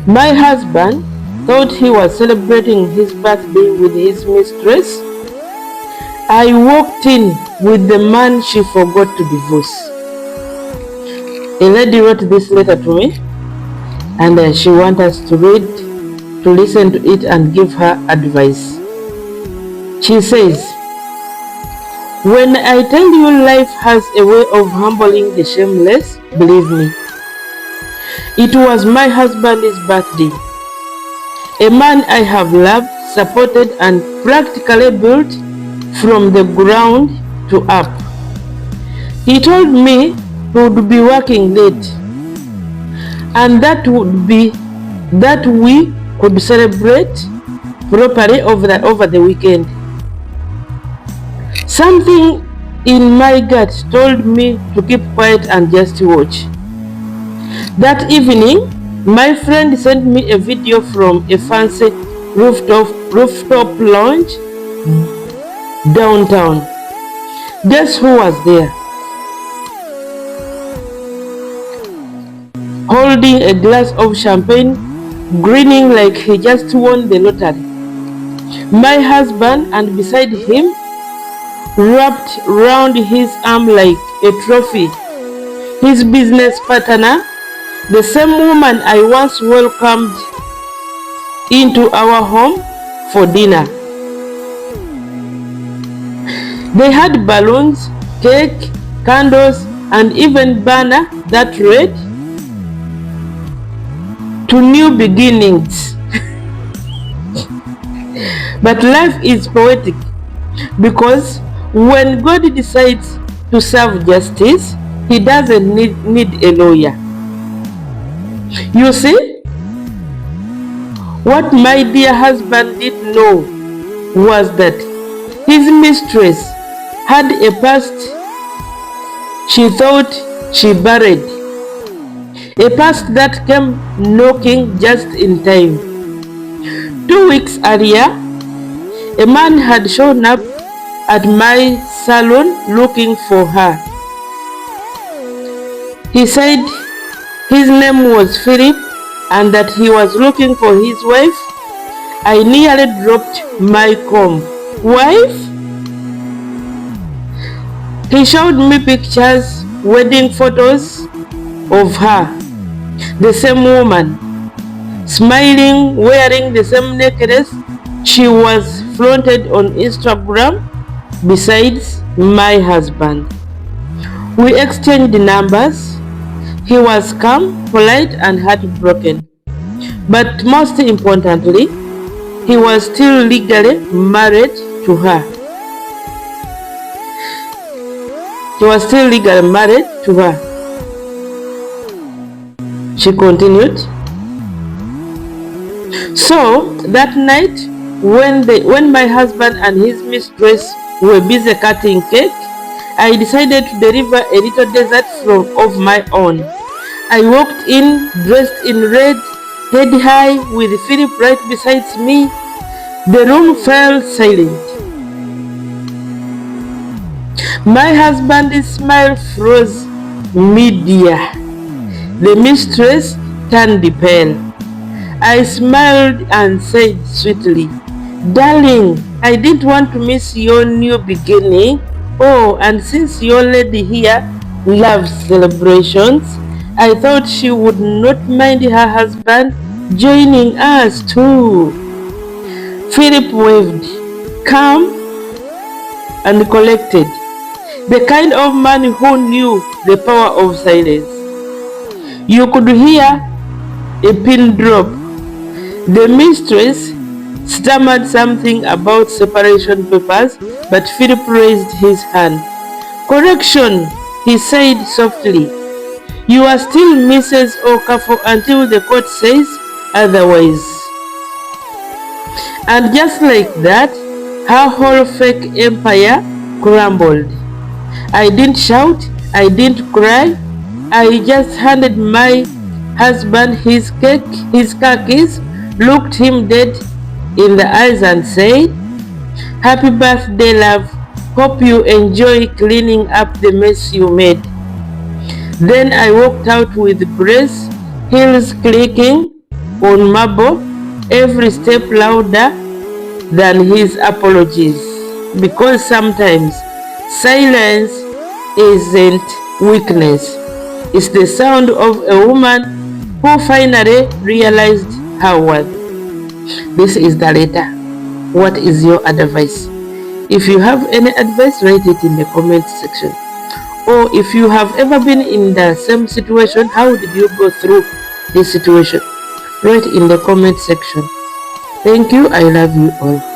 My husband thought he was celebrating his birthday with his mistress. I walked in with the man she forgot to divorce. A lady wrote this letter to me, and she wants us to read, to listen to it and give her advice. She says, "When I tell you life has a way of humbling the shameless, believe me. It was my husband's birthday. A man I have loved, supported, and practically built from the ground to up. He told me he would be working late, and that we could celebrate properly over the weekend. Something in my gut told me to keep quiet and just watch. That evening, my friend sent me a video from a fancy rooftop lounge downtown. Guess who was there? Holding a glass of champagne, grinning like he just won the lottery. My husband, and beside him, wrapped round his arm like a trophy, his business partner, the same woman I once welcomed into our home for dinner. They had balloons, cake, candles, and even banner that read, 'To new beginnings.' But life is poetic, because when God decides to serve justice, He doesn't need a lawyer. You see, what my dear husband didn't know was that his mistress had a past she thought she buried, a past that came knocking just in time. 2 weeks earlier, a man had shown up at my salon looking for her. He said his name was Philip and that he was looking for his wife. I nearly dropped my comb. Wife? He showed me pictures, wedding photos of her, the same woman, smiling, wearing the same necklace she was flaunted on Instagram, besides my husband. We exchanged numbers. He was calm, polite, and heartbroken. But most importantly, he was still legally married to her. He was still legally married to her. She continued. So that night, when my husband and his mistress were busy cutting cake, I decided to deliver a little dessert of my own. I walked in, dressed in red, head high, with Philip right beside me. The room fell silent. My husband's smile froze mid-air. The mistress turned pale. I smiled and said sweetly, "Darling, I didn't want to miss your new beginning. Oh, and since your lady here loves celebrations, I thought she would not mind her husband joining us too." Philip waved, calm and collected, the kind of man who knew the power of silence. You could hear a pin drop. The mistress stammered something about separation papers, but Philip raised his hand. "Correction," he said softly. "You are still Mrs. Okafor until the court says otherwise." And just like that, her whole fake empire crumbled. I didn't shout, I didn't cry, I just handed my husband his cake, his car keys, looked him dead in the eyes and said, "Happy birthday, love. Hope you enjoy cleaning up the mess you made." Then I walked out with brace, heels clicking, on marble, every step louder than his apologies. Because sometimes silence isn't weakness, it's the sound of a woman who finally realized her worth. This is the letter. What is your advice? If you have any advice, write it in the comment section. Or if you have ever been in the same situation, how did you go through this situation? Write in the comment section. Thank you. I love you all.